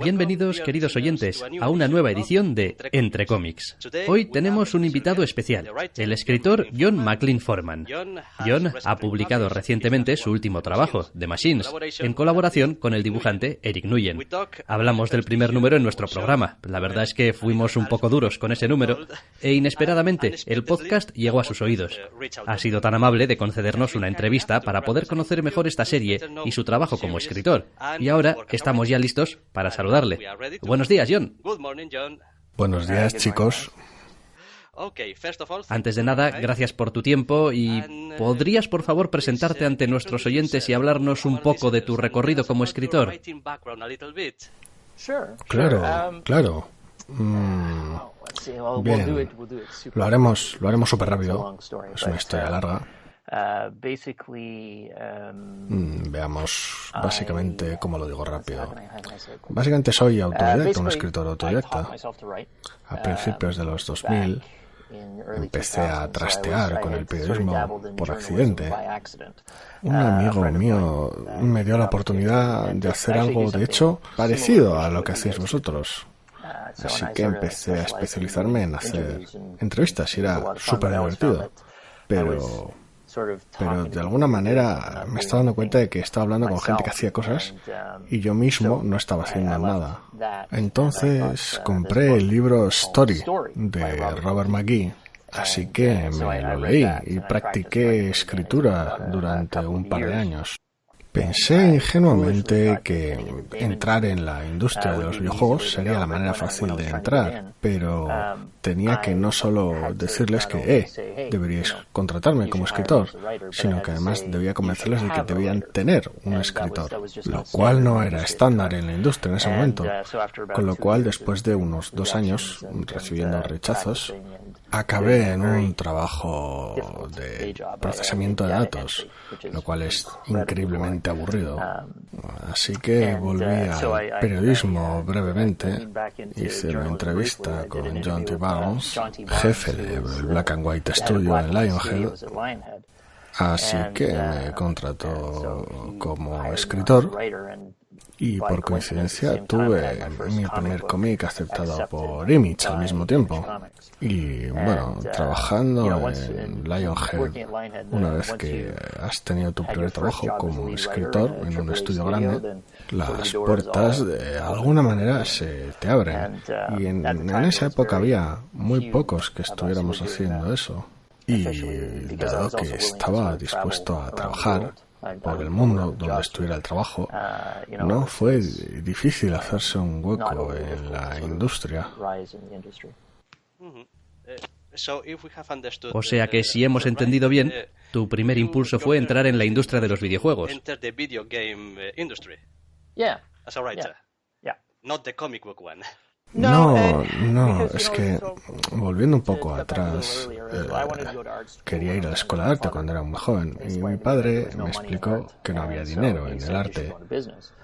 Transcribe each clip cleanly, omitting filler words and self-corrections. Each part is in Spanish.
Bienvenidos, queridos oyentes, a una nueva edición de Entre Cómics. Hoy tenemos un invitado especial, el escritor John McLean Foreman. John ha publicado recientemente su último trabajo, The Machines, en colaboración con el dibujante Eric Nguyen. Hablamos del primer número en nuestro programa. La verdad es que fuimos un poco duros con ese número e inesperadamente el podcast llegó a sus oídos. Ha sido tan amable de concedernos una entrevista para poder conocer mejor esta serie y su trabajo como escritor. Y ahora estamos ya listos para saludarle. Buenos días, John. Buenos días, chicos. Antes de nada, gracias por tu tiempo y ¿podrías, por favor, presentarte ante nuestros oyentes y hablarnos un poco de tu recorrido como escritor? Claro. Bien, lo haremos súper rápido. Es una historia larga. Veamos básicamente cómo lo digo rápido. Básicamente soy autodidacta, un escritor autodidacta. A principios de los 2000 empecé a trastear con el periodismo por accidente. Un amigo mío me dio la oportunidad de hacer algo, de hecho, parecido a lo que hacéis vosotros. Así que empecé a especializarme en hacer entrevistas y era súper divertido. Pero de alguna manera me estaba dando cuenta de que estaba hablando con gente que hacía cosas y yo mismo no estaba haciendo nada. Entonces compré el libro Story de Robert McGee, así que me lo leí y practiqué escritura durante un par de años. Pensé ingenuamente que entrar en la industria de los videojuegos sería la manera fácil de entrar, pero tenía que no solo decirles que deberíais contratarme como escritor, sino que además debía convencerles de que debían tener un escritor, lo cual no era estándar en la industria en ese momento, con lo cual después de unos 2 años recibiendo rechazos, acabé en un trabajo de procesamiento de datos, lo cual es increíblemente aburrido. Así que volví al periodismo brevemente. Hice una entrevista con John T. Barnes, jefe del Black and White Studio en Lionhead. Así que me contrató como escritor. Y por coincidencia tuve mi primer cómic aceptado por Image al mismo tiempo. Y bueno, trabajando en Lionhead, una vez que has tenido tu primer trabajo como escritor en un estudio grande, las puertas de alguna manera se te abren. Y en esa época había muy pocos que estuviéramos haciendo eso. Y dado que estaba dispuesto a trabajar por el mundo donde estuviera el trabajo, no fue difícil hacerse un hueco en la industria. O sea que si hemos entendido bien, tu primer impulso fue entrar en la industria de los videojuegos. No, es que volviendo un poco atrás, quería ir a la escuela de arte cuando era muy joven y mi padre me explicó que no había dinero en el arte,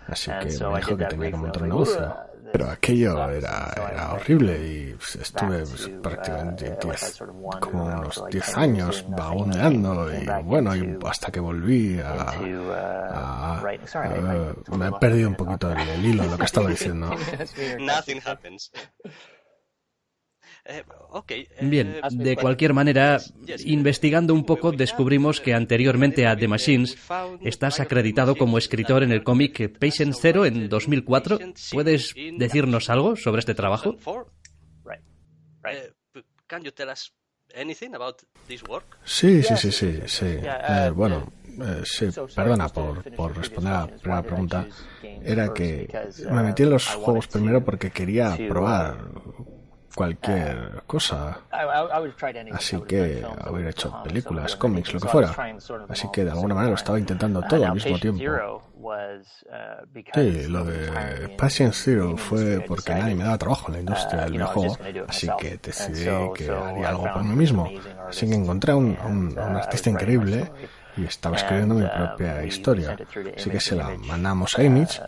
así que me dijo que tenía que montar un negocio. Pero aquello era horrible y estuve prácticamente como unos 10 años vagabundeando y bueno, y hasta que volví me he perdido un poquito el hilo de lo que estaba diciendo. Bien, de cualquier manera, investigando un poco, descubrimos que anteriormente a The Machines estás acreditado como escritor en el cómic Patient Zero en 2004. ¿Puedes decirnos algo sobre este trabajo? Sí. Sí, perdona por responder a la primera pregunta. Era que me metí en los juegos primero porque quería probar cualquier cosa. Así que hubiera hecho películas, cómics, lo que fuera. Así que de alguna manera lo estaba intentando todo al mismo tiempo. Sí, lo de Patient Zero fue porque nadie me daba trabajo en la industria del videojuego, así que decidí que haría algo por mí mismo. Así que encontré a un artista increíble y estaba escribiendo mi propia historia. Así que se la mandamos a Image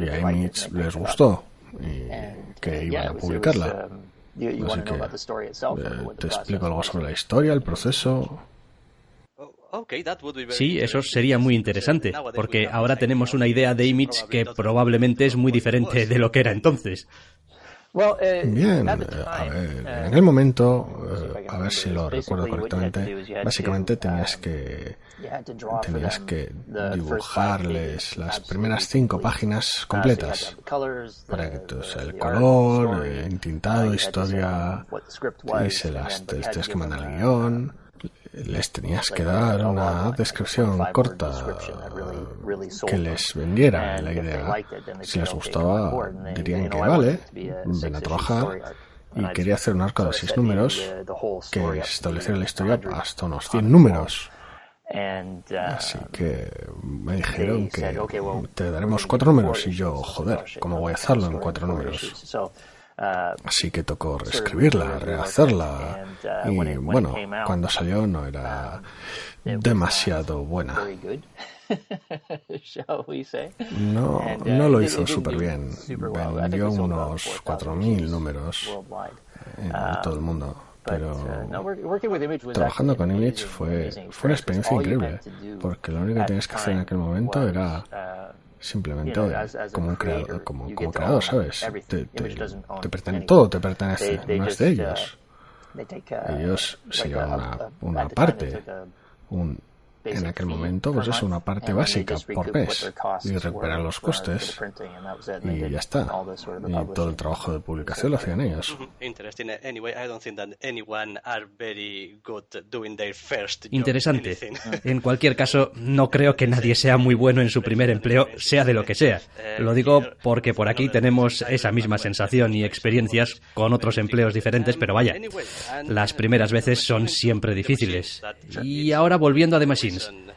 y a Image les gustó y que iban a publicarla. Así que te explico algo sobre la historia, el proceso. Sí, eso sería muy interesante, porque ahora tenemos una idea de Image que probablemente es muy diferente de lo que era entonces. Bien, a ver, en aquel momento, a ver si lo recuerdo correctamente, básicamente tenías que dibujarles las primeras 5 páginas completas para que el color, entintado, historia, y se las tenías que mandar al guión. Les tenías que dar una descripción corta que les vendiera la idea. Si les gustaba, dirían que vale, ven a trabajar. Y quería hacer un arco de 6 números que estableciera la historia hasta unos 100 números. Así que me dijeron que te daremos 4 números. Y yo, joder, ¿cómo voy a hacerlo en 4 números? Así que tocó reescribirla, rehacerla, y bueno, cuando salió no era demasiado buena. No lo hizo súper bien. Vendió unos 4.000 números en todo el mundo. Pero trabajando con Image fue una experiencia increíble, porque lo único que tenías que hacer en aquel momento era simplemente como un creador, como creador, ¿sabes? Todo te pertenece, no es de ellos. Ellos se llevan una parte, en aquel momento, pues es una parte básica por mes, y recuperar los costes, y ya está. Y todo el trabajo de publicación lo hacían ellos. Interesante. En cualquier caso, no creo que nadie sea muy bueno en su primer empleo, sea de lo que sea. Lo digo porque por aquí tenemos esa misma sensación y experiencias con otros empleos diferentes, pero vaya, las primeras veces son siempre difíciles. Y ahora volviendo a The Machine,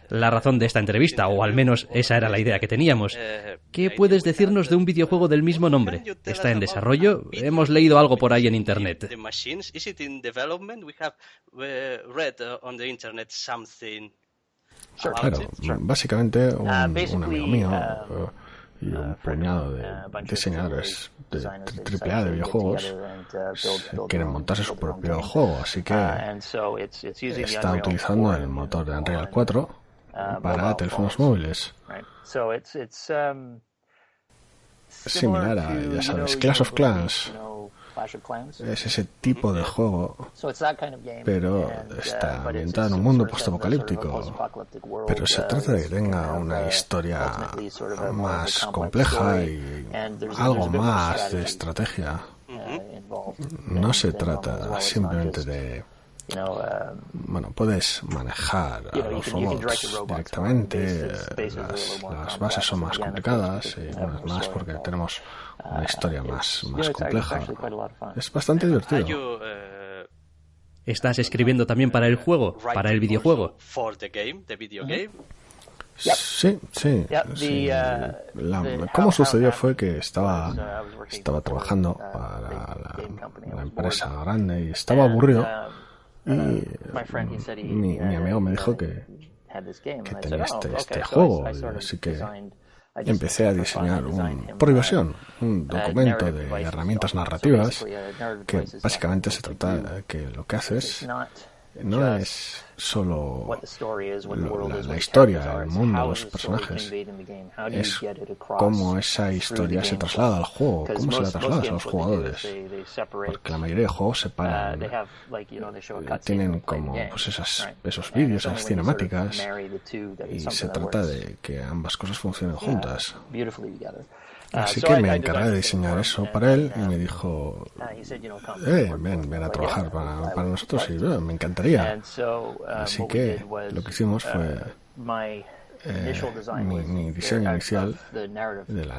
la razón de esta entrevista, o al menos esa era la idea que teníamos. ¿Qué puedes decirnos de un videojuego del mismo nombre? ¿Está en desarrollo? Hemos leído algo por ahí en internet. Claro, básicamente un amigo mío y un puñado de diseñadores de AAA de videojuegos quieren montarse su propio juego, así que está utilizando el motor de Unreal 4 para teléfonos móviles. Es similar a, ya sabes, Clash of Clans. Es ese tipo de juego, pero está ambientado en un mundo postapocalíptico. Pero se trata de que tenga una historia más compleja y algo más de estrategia. No se trata simplemente de... Bueno, puedes manejar a los robots directamente, las bases son más complicadas y unas más porque tenemos una historia más compleja. Es bastante divertido. ¿Estás escribiendo también para el juego, para el videojuego? Sí. Cómo sucedió fue que estaba trabajando para la empresa grande y estaba aburrido. Y mi amigo me dijo que tenía este juego, así que empecé a diseñar por diversión un documento de herramientas narrativas que básicamente se trata que lo que haces no es solo la historia, el mundo, los personajes, es cómo esa historia se traslada al juego, cómo se la trasladas a los jugadores, porque la mayoría de juegos se paran, tienen como pues esos vídeos, esas cinemáticas, y se trata de que ambas cosas funcionen juntas. Así que me encargué de diseñar eso para él y me dijo, ven a trabajar para nosotros y me encantaría. Así que lo que hicimos fue mi diseño inicial del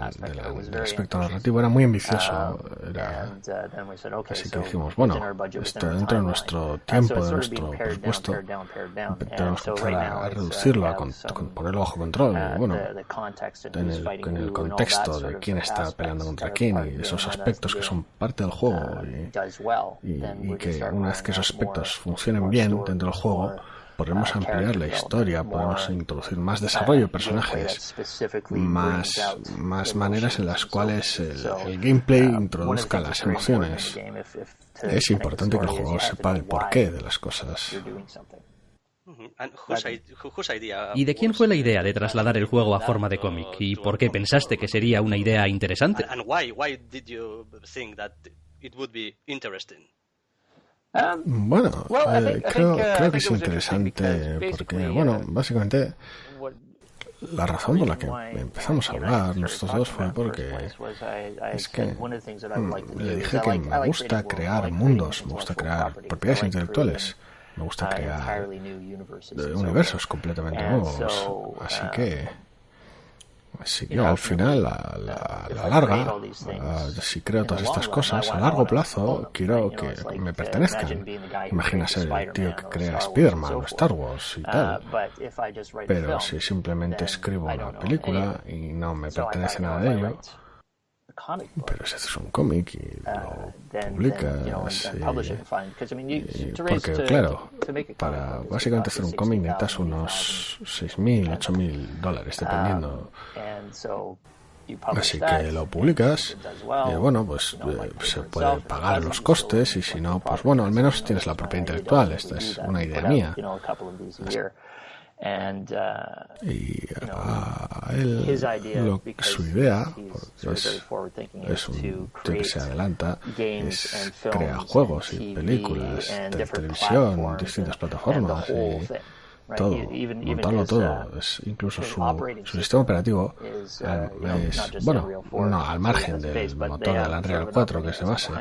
aspecto narrativo era muy ambicioso. Así que dijimos, bueno, dentro de nuestro tiempo, de nuestro presupuesto, tenemos que empezar a reducirlo, a ponerlo bajo control. Y bueno, en el contexto de quién está peleando contra quién y esos aspectos que son parte del juego y que una vez que esos aspectos funcionen bien dentro del juego, podremos ampliar la historia, podemos introducir más desarrollo de personajes, más maneras en las cuales el gameplay introduzca las emociones. Es importante que el jugador sepa el porqué de las cosas. ¿Y de quién fue la idea de trasladar el juego a forma de cómic? ¿Y por qué pensaste que sería una idea interesante? Bueno, creo que es interesante porque, bueno, básicamente la razón por la que empezamos a hablar nosotros dos fue porque es que le dije que me gusta crear mundos, me gusta crear propiedades intelectuales, me gusta crear universos completamente nuevos, así que al final, a la larga, si creo todas estas cosas, a largo plazo quiero que me pertenezcan. Imagina ser el tío que crea Spider-Man o Star Wars y tal. Pero si simplemente escribo una película y no me pertenece nada de ello, pero si haces un cómic y lo publicas, porque claro, para básicamente hacer un cómic necesitas unos $6,000, $8,000, dependiendo. Así que lo publicas y bueno, pues se puede pagar los costes y si no, pues bueno, al menos tienes la propiedad intelectual. Esta es una idea mía. Y a él, su idea es un tío que se adelanta, es crear juegos y películas de televisión, distintas plataformas y todo, montarlo todo. Es incluso su sistema operativo es, bueno, no, al margen del motor del Unreal 4 que es de base,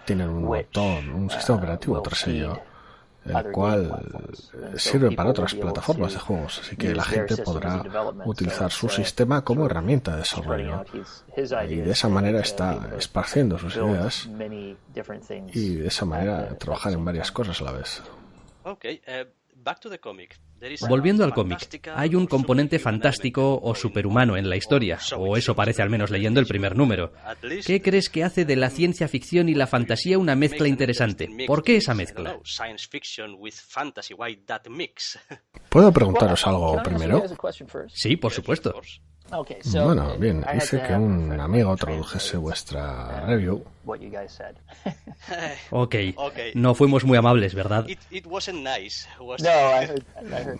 tienen un sistema operativo tras ello, el cual sirve para otras plataformas de juegos, así que la gente podrá utilizar su sistema como herramienta de desarrollo y de esa manera está esparciendo sus ideas y de esa manera trabajar en varias cosas a la vez. Volviendo al cómic, hay un componente fantástico o superhumano en la historia, o eso parece al menos leyendo el primer número. ¿Qué crees que hace de la ciencia ficción y la fantasía una mezcla interesante? ¿Por qué esa mezcla? ¿Puedo preguntaros algo primero? Sí, por supuesto. Bueno, bien, hice que un amigo tradujese vuestra review. Ok, no fuimos muy amables, ¿verdad?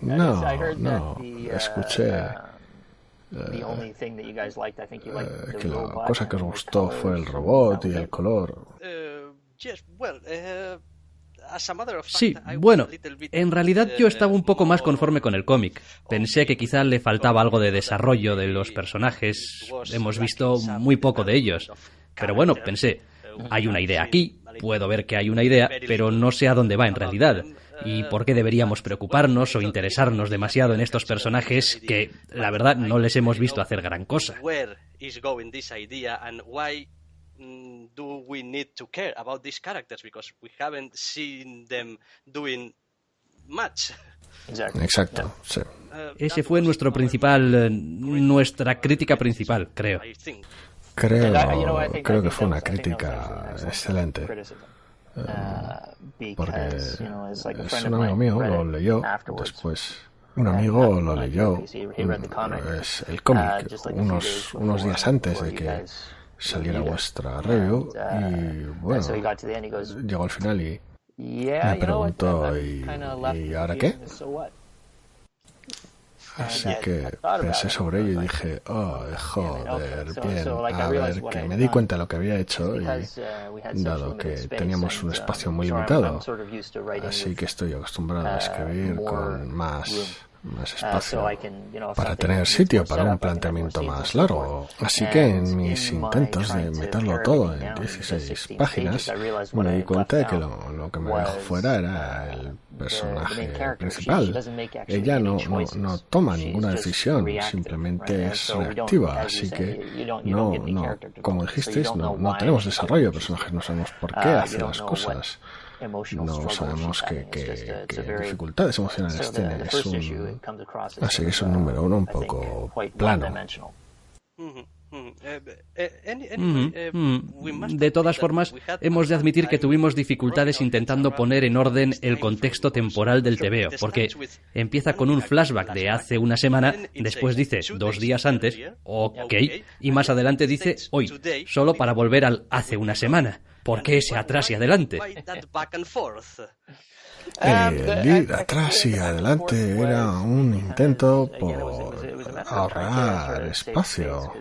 No, escuché que la cosa que os gustó fue el robot y el color. Sí, bueno, en realidad yo estaba un poco más conforme con el cómic. Pensé que quizá le faltaba algo de desarrollo de los personajes. Hemos visto muy poco de ellos. Pero bueno, pensé, hay una idea aquí, puedo ver que hay una idea, pero no sé a dónde va en realidad. ¿Y por qué deberíamos preocuparnos o interesarnos demasiado en estos personajes que, la verdad, no les hemos visto hacer gran cosa? Do we need to care about these characters because we haven't seen them doing much? Exacto, sí. Ese fue nuestra crítica principal, creo. Creo que fue una crítica excelente. Porque es un amigo mío, lo leyó después. Un amigo lo leyó, es el cómic, unos días antes de que saliera vuestra review y bueno, llegó al final y me preguntó ¿y ahora qué? Así que pensé sobre ello y dije, joder, bien, a ver, que me di cuenta de lo que había hecho y dado que teníamos un espacio muy limitado, así que estoy acostumbrado a escribir con más espacio para tener sitio para un planteamiento más largo. Así que en mis intentos de meterlo todo en 16 páginas me di cuenta de que lo que me dejó fuera era el personaje principal. Ella no toma ninguna decisión, simplemente es reactiva, así que no, como dijisteis, no tenemos desarrollo de personajes, no sabemos por qué hace las cosas. No sabemos qué dificultades emocionales tiene. Así que es un número uno un poco plano. De todas formas, hemos de admitir que tuvimos dificultades intentando poner en orden el contexto temporal del tebeo, porque empieza con un flashback de hace una semana, después dice 2 días antes, ok, y más adelante dice hoy, solo para volver al hace una semana. ¿Por qué ese atrás y adelante? El ir atrás y adelante era un intento por ahorrar espacio.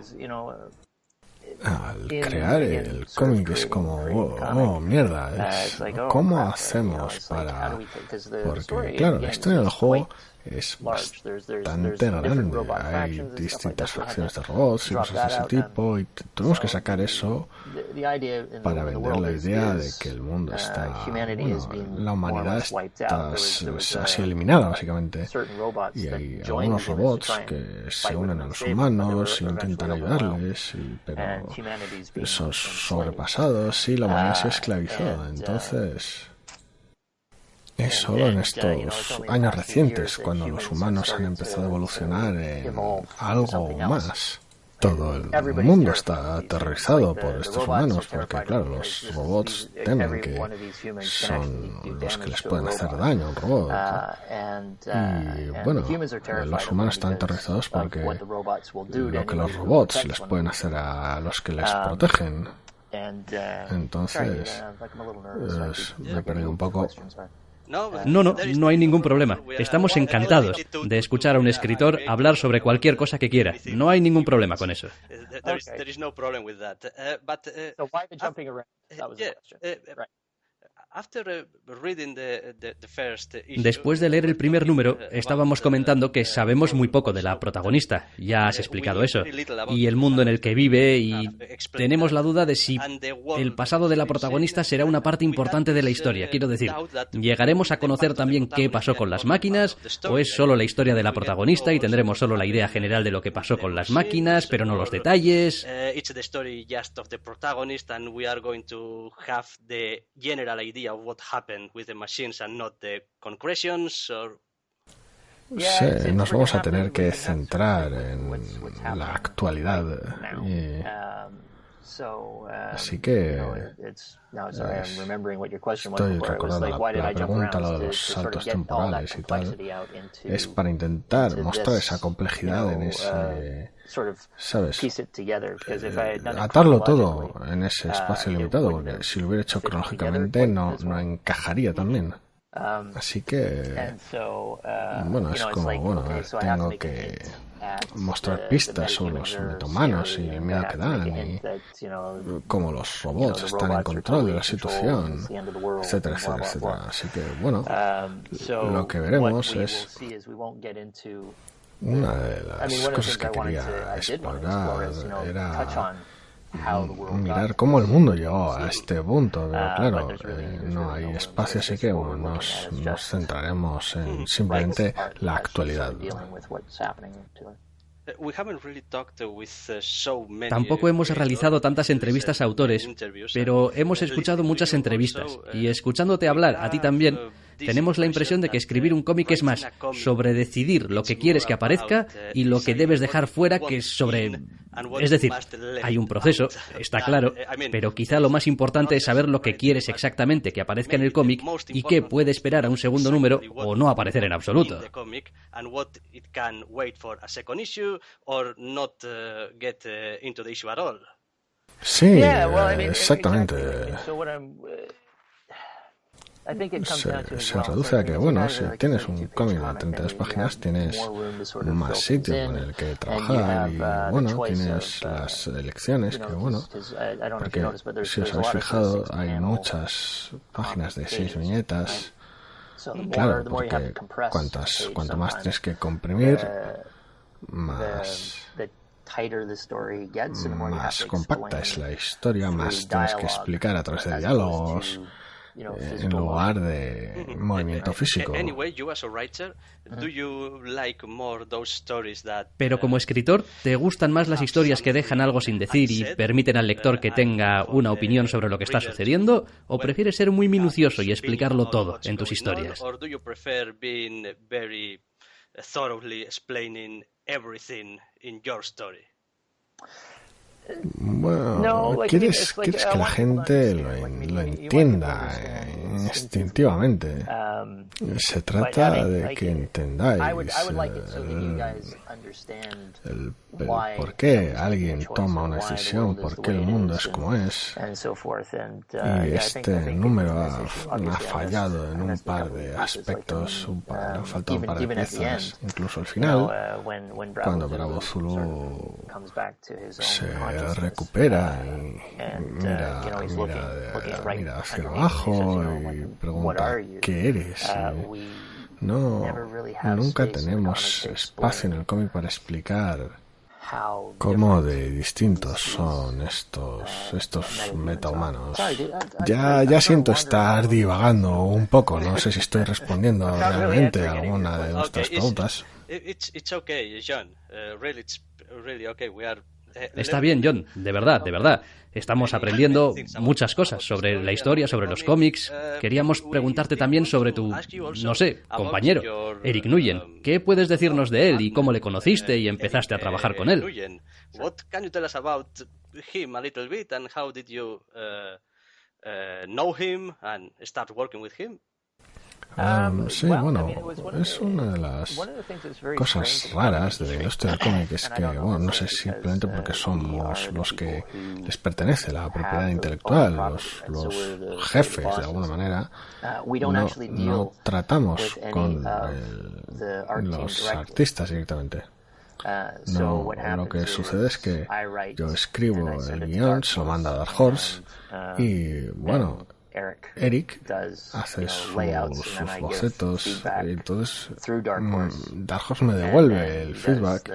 Al crear el cómic es como, oh, mierda, ¿cómo hacemos para...? Porque, claro, la historia del juego es bastante grande. Hay distintas facciones de robots y cosas de ese tipo, y tenemos que sacar eso para vender la idea de que el mundo está... la humanidad ha sido eliminada, básicamente. Y hay algunos robots que se unen a los humanos y intentan ayudarles, pero son sobrepasados y la humanidad se esclavizó. Entonces... es solo en estos años recientes cuando los humanos han empezado a evolucionar en algo más. Todo el mundo está aterrorizado por estos humanos porque, claro, los robots temen que son los que les pueden hacer daño a un robot. Y, bueno, los humanos están aterrorizados porque lo que los robots les pueden hacer a los que les protegen. Entonces, me perdí un poco. No hay ningún problema. Estamos encantados de escuchar a un escritor hablar sobre cualquier cosa que quiera. No hay ningún problema con eso. Después de leer el primer número, estábamos comentando que sabemos muy poco de la protagonista. Ya has explicado eso. Y el mundo en el que vive, y tenemos la duda de si el pasado de la protagonista será una parte importante de la historia. Quiero decir, ¿llegaremos a conocer también qué pasó con las máquinas? ¿O es solo la historia de la protagonista y tendremos solo la idea general de lo que pasó con las máquinas, pero no los detalles? Of what happened with the machines and not the concretions or... Sí, nos vamos a tener que centrar en la actualidad. Así que estoy recordando la pregunta, lo de los saltos temporales y tal. Es para intentar mostrar esa complejidad en ese... ¿sabes? Atarlo todo en ese espacio limitado, porque si lo hubiera hecho cronológicamente no encajaría también. Así que, bueno, es como, bueno, a ver, tengo que mostrar pistas sobre los metahumanos y el miedo que dan y cómo los robots están en control de la situación, etcétera, etcétera, etcétera. Así que, bueno, lo que veremos es... una de las cosas que quería explorar era mirar cómo el mundo llegó a este punto, pero claro, no hay espacio, así que bueno, nos centraremos en simplemente la actualidad. Tampoco hemos realizado tantas entrevistas a autores, pero hemos escuchado muchas entrevistas, y escuchándote hablar, a ti también, tenemos la impresión de que escribir un cómic es más sobre decidir lo que quieres que aparezca y lo que debes dejar fuera que sobre... Es decir, hay un proceso, está claro, pero quizá lo más importante es saber lo que quieres exactamente que aparezca en el cómic y qué puede esperar a un segundo número o no aparecer en absoluto. Sí, exactamente. Se reduce a que, bueno, si tienes un cómic de 32 páginas, tienes más sitio en el que trabajar y, bueno, tienes las elecciones, que, bueno, porque si os habéis fijado, hay muchas páginas de 6 viñetas. Claro, porque cuanto más tienes que comprimir, más compacta es la historia, más tienes que explicar a través de diálogos, en lugar de movimiento físico. Pero como escritor, ¿te gustan más las historias que dejan algo sin decir y permiten al lector que tenga una opinión sobre lo que está sucediendo? ¿O prefieres ser muy minucioso y explicarlo todo en tus historias? Bueno, quieres que la gente lo entienda instintivamente. Se trata de que entendáis el por qué alguien toma una decisión, por qué el mundo es como es. Y este número ha fallado en un par de aspectos, han faltado un par de piezas. Incluso al final, cuando Bravo Zulu se recupera y mira hacia abajo y pregunta ¿qué eres? Nunca tenemos espacio en el cómic para explicar cómo de distintos son estos metahumanos. Ya siento estar divagando un poco, no sé si estoy respondiendo realmente a alguna de nuestras preguntas. Está bien, John, de verdad. Estamos aprendiendo muchas cosas sobre la historia, sobre los cómics. Queríamos preguntarte también sobre tu, no sé, compañero, Eric Nguyen. ¿Qué puedes decirnos de él y cómo le conociste y empezaste a trabajar con él? What can you tell us about him a little bit and how did you know him and start working with him? Sí, bueno, es una de las cosas raras de la industria del cómic, es que, bueno, no sé, simplemente porque somos los que les pertenece la propiedad intelectual, los jefes, de alguna manera, no tratamos con los artistas directamente. No, lo que sucede es que yo escribo el guión, se lo manda a Dark Horse y, bueno, Eric hace sus bocetos y entonces Dark Horse me devuelve el feedback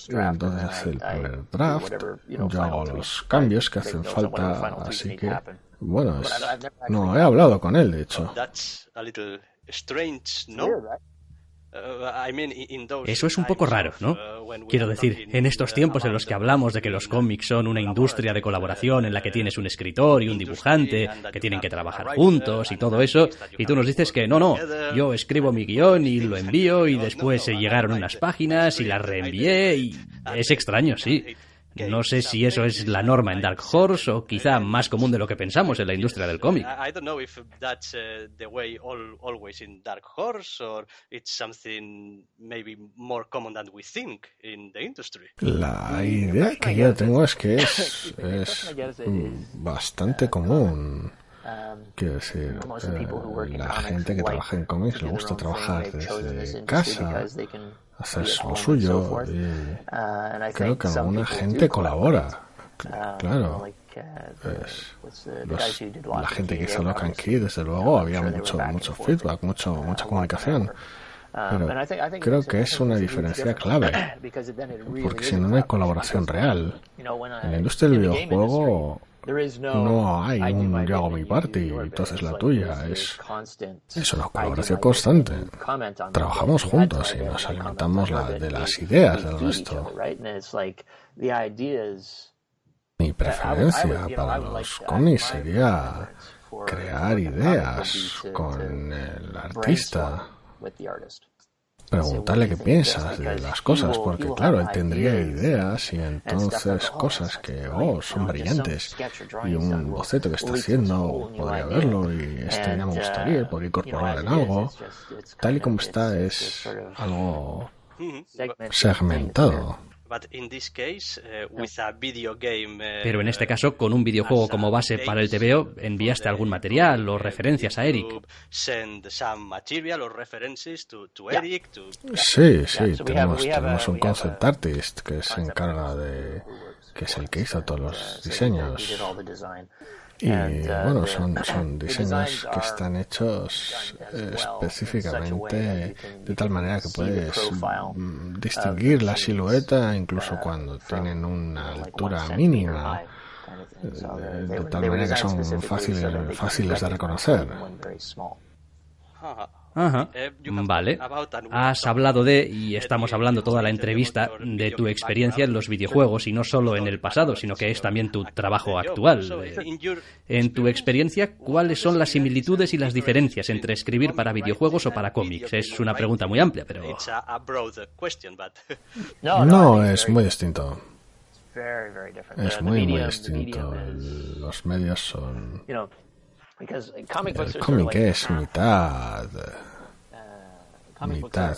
y entonces hace el primer draft, yo hago los cambios que hacen falta, así que bueno, no he hablado con él de hecho. Eso es un poco raro, ¿no? Quiero decir, en estos tiempos en los que hablamos de que los cómics son una industria de colaboración en la que tienes un escritor y un dibujante, que tienen que trabajar juntos y todo eso, y tú nos dices que no, yo escribo mi guión y lo envío y después se llegaron unas páginas y las reenvié y es extraño, sí. No sé si eso es la norma en Dark Horse o quizá más común de lo que pensamos en la industria del cómic. I don't know if that's the way always in Dark Horse or it's something maybe more common than we think in the industry. La idea que yo tengo es que es bastante común. Quiero decir, la gente que trabaja en cómics le gusta trabajar desde casa, hacer lo suyo y creo que alguna gente colabora. Claro, la gente que hizo Lock and Key, desde luego, había mucho feedback, mucha comunicación. Pero creo que es una diferencia clave, porque si no hay colaboración real, en la industria del videojuego no hay un yo hago mi parte y entonces la tuya, es una colaboración constante. Trabajamos juntos y nos alimentamos de las ideas del resto. Mi preferencia para los cómics sería crear ideas con el artista, preguntarle qué piensas de las cosas, porque claro, él tendría ideas y entonces cosas que son brillantes y un boceto que está haciendo podría verlo y ya me gustaría, podría incorporarlo en algo. Tal y como está, es algo segmentado. Pero en este caso, con un videojuego como base para el TVO, ¿enviaste algún material o referencias a Eric? Sí, tenemos un concept artist que se encarga que es el que hizo todos los diseños. Y bueno, son diseños que están hechos específicamente de tal manera que puedes distinguir la silueta incluso cuando tienen una altura mínima, de tal manera que son fáciles de reconocer. Ajá, vale. Has hablado y estamos hablando toda la entrevista de tu experiencia en los videojuegos y no solo en el pasado, sino que es también tu trabajo actual. En tu experiencia, ¿cuáles son las similitudes y las diferencias entre escribir para videojuegos o para cómics? Es una pregunta muy amplia, pero... No, es muy distinto. Es muy distinto. Los medios son... El cómic es mitad mitad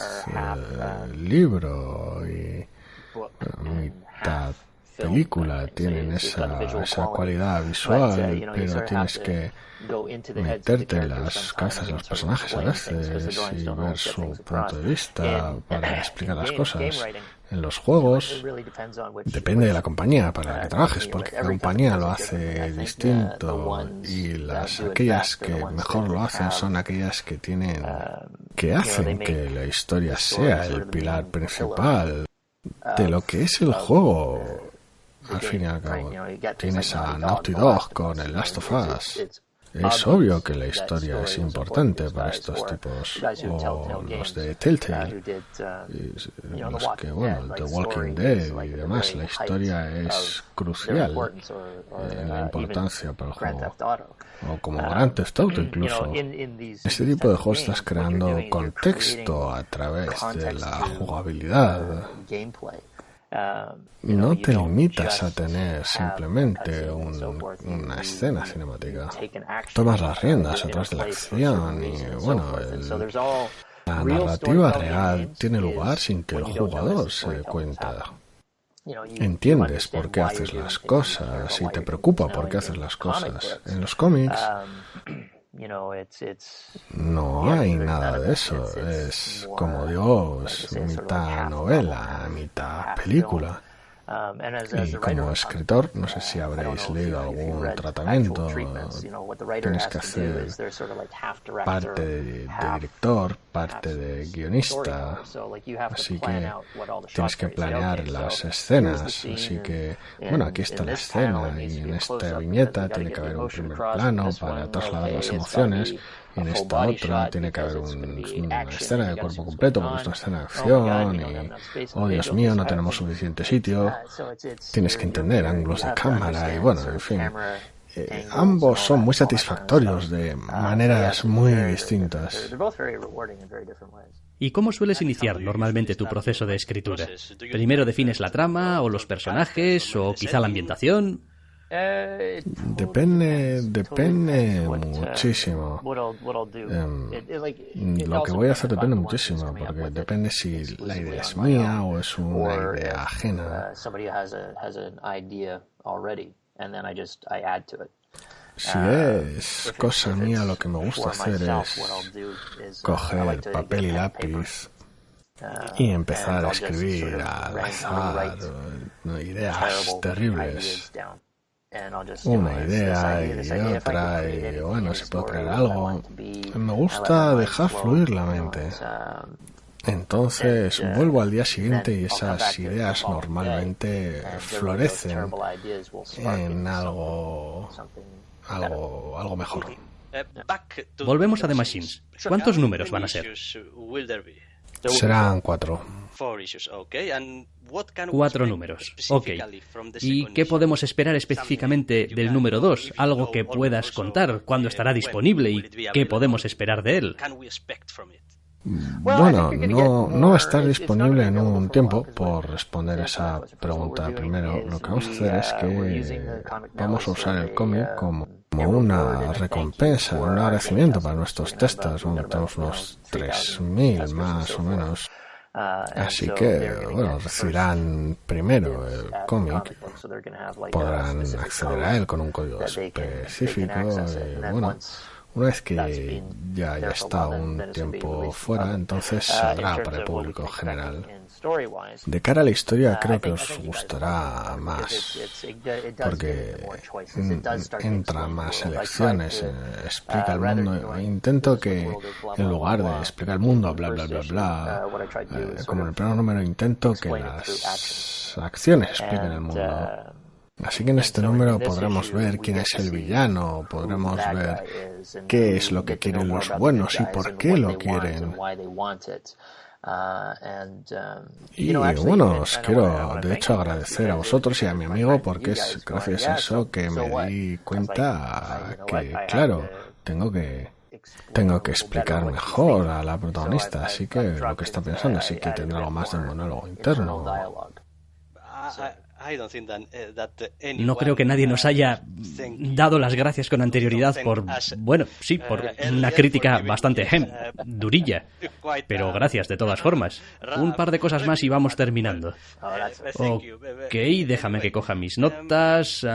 libro y mitad película, tienen esa cualidad visual, pero tienes que meterte en las cabezas de los personajes a veces y ver su punto de vista para explicar las cosas. En los juegos depende de la compañía para la que trabajes, porque cada compañía lo hace distinto y aquellas que mejor lo hacen son aquellas que hacen que la historia sea el pilar principal de lo que es el juego. Al fin y al cabo, tienes a Naughty Dog con el Last of Us. Es obvio que la historia es importante para estos tipos, o los de Telltale, los que, The Walking Dead y demás. La historia es crucial en la importancia para el juego, o como Grand Theft Auto incluso. Este tipo de juegos estás creando contexto a través de la jugabilidad. No te limitas a tener simplemente una escena cinemática. Tomas las riendas a través de la acción y, la narrativa real tiene lugar sin que el jugador se dé cuenta. Entiendes por qué haces las cosas y te preocupa por qué haces las cosas. En los cómics no hay nada de eso. Es, como digo, es mitad novela, mitad película. Y como escritor, no sé si habréis leído algún tratamiento, tienes que hacer parte de director, parte de guionista, así que tienes que planear las escenas, así que, aquí está la escena y en esta viñeta tiene que haber un primer plano para trasladar las emociones. Y en esta otra tiene que haber una escena de cuerpo completo, porque es una escena de acción y, oh Dios mío, no tenemos suficiente sitio. Tienes que entender ángulos de cámara y en fin. Ambos son muy satisfactorios de maneras muy distintas. ¿Y cómo sueles iniciar normalmente tu proceso de escritura? ¿Primero defines la trama o los personajes o quizá la ambientación? Depende muchísimo. Lo que voy a hacer depende muchísimo, porque depende si la idea es mía o es una idea ajena. Si es cosa mía, lo que me gusta hacer es coger papel y lápiz y empezar a escribir al azar ideas terribles. Una idea y otra y se puede crear algo. Me gusta dejar fluir la mente. Entonces vuelvo al día siguiente y esas ideas normalmente florecen en algo mejor. Volvemos a The Machines. ¿Cuántos números van a ser? Serán 4. 4 números. Ok. ¿Y qué podemos esperar específicamente del número 2? Algo que puedas contar, cuándo estará disponible y qué podemos esperar de él. No va a estar disponible en un tiempo. Por responder esa pregunta primero, lo que vamos a hacer es que vamos a usar el cómic como una recompensa, un agradecimiento para nuestros testas. Tenemos unos 3.000 más o menos. Así que, recibirán primero el cómic, podrán acceder a él con un código específico una vez que ya está un tiempo fuera, entonces saldrá para el público general. De cara a la historia creo que os gustará más, porque entra más elecciones, explica el mundo. Intento que en lugar de explicar el mundo, bla bla bla bla, como en el primer número, intento que las acciones expliquen el mundo. Así que en este número podremos ver quién es el villano, podremos ver qué es lo que quieren los buenos y por qué lo quieren. Y os quiero de hecho agradecer a vosotros y a mi amigo, porque es gracias a eso que me di cuenta que, claro, tengo que explicar mejor a la protagonista, así que lo que está pensando, así que tendrá algo más de un monólogo interno. No creo que nadie nos haya dado las gracias con anterioridad por una crítica bastante durilla. Pero gracias de todas formas. Un par de cosas más y vamos terminando. Ok, déjame que coja mis notas.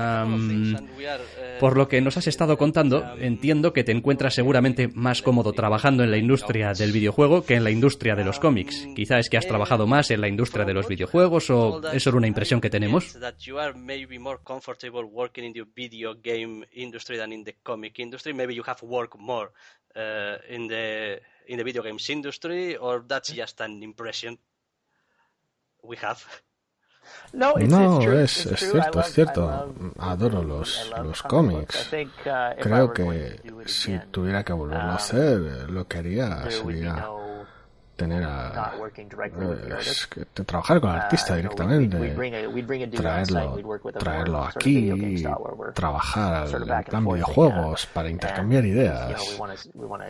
Por lo que nos has estado contando, entiendo que te encuentras seguramente más cómodo trabajando en la industria del videojuego que en la industria de los cómics. Quizá es que has trabajado más en la industria de los videojuegos o es solo una impresión que tenemos. In the video games industry, or that's just an impression we have? No, es cierto. Adoro los cómics. Creo que si tuviera que volverlo a hacer, lo que haría sería trabajar con el artista directamente, traerlo aquí, trabajar en plan videojuegos para intercambiar ideas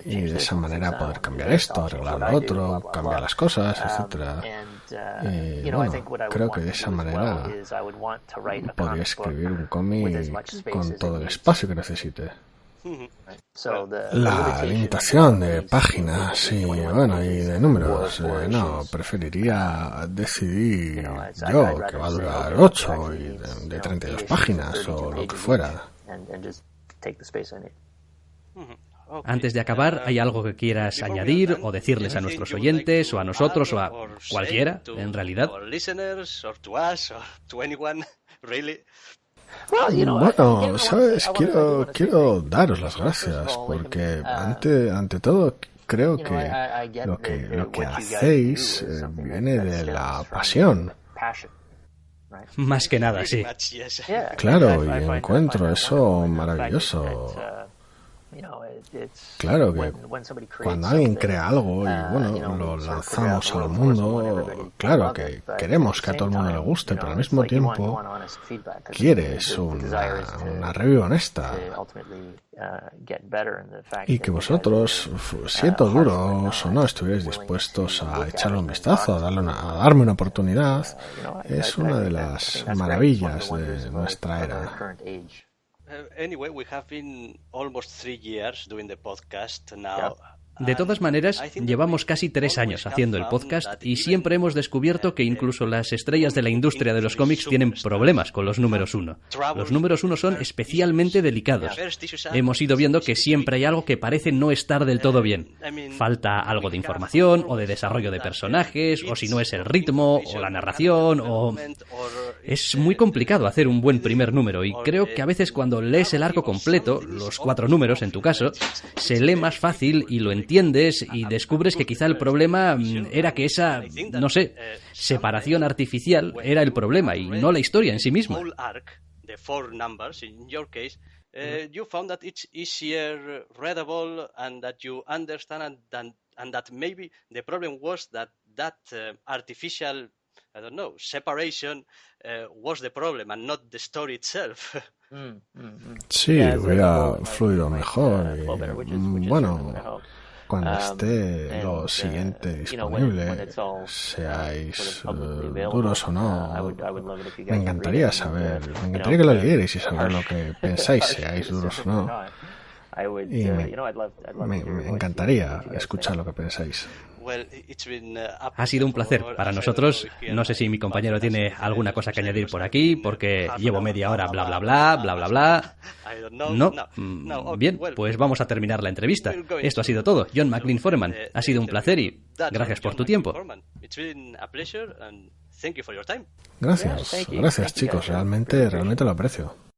y de esa manera poder cambiar esto, arreglar lo otro, cambiar las cosas, etcétera. Y bueno, creo que de esa manera podría escribir un cómic con todo el espacio que necesite. La limitación de páginas, sí, bueno, y de números, no, preferiría decidir yo que va a durar 8 y de 32 páginas o lo que fuera. Antes de acabar, ¿hay algo que quieras añadir o decirles a nuestros oyentes o a nosotros o a cualquiera, en realidad? Bueno, sabes, quiero daros las gracias porque ante todo creo que lo que hacéis viene de la pasión. Más que nada, sí. Claro, y encuentro eso maravilloso. Claro que cuando alguien crea algo y bueno, lo lanzamos al mundo, claro que queremos que a todo el mundo le guste, pero al mismo tiempo quieres una review honesta y que vosotros, siendo duros o no, estuvierais dispuestos a echarle un vistazo, a darme una oportunidad. Es una de las maravillas de nuestra era. Anyway, we have been almost 3 years doing the podcast now. De todas maneras, llevamos casi 3 años haciendo el podcast y siempre hemos descubierto que incluso las estrellas de la industria de los cómics tienen problemas con los números 1. Los números 1 son especialmente delicados. Hemos ido viendo que siempre hay algo que parece no estar del todo bien. Falta algo de información o de desarrollo de personajes, o si no es el ritmo o la narración, o... Es muy complicado hacer un buen primer número y creo que a veces cuando lees el arco completo, los 4 números en tu caso, se lee más fácil y lo entiendes y descubres que quizá el problema era que esa, no sé, separación artificial era el problema y no la historia en sí misma. You found that it's easier readable and that you understand and that maybe the problem was that artificial, I don't know, separation was the problem and not the story itself. Sí, hubiera fluido mejor. Y, bueno, cuando esté lo siguiente disponible, seáis duros o no, me encantaría que lo leyerais y saber lo que pensáis, seáis duros o no. Y me encantaría escuchar lo que pensáis. Ha sido un placer para nosotros. No sé si mi compañero tiene alguna cosa que añadir por aquí, porque llevo media hora bla bla bla, bla bla bla. No. Bien, pues vamos a terminar la entrevista. Esto ha sido todo. John McLean-Foreman, ha sido un placer y gracias por tu tiempo. Gracias chicos, realmente lo aprecio.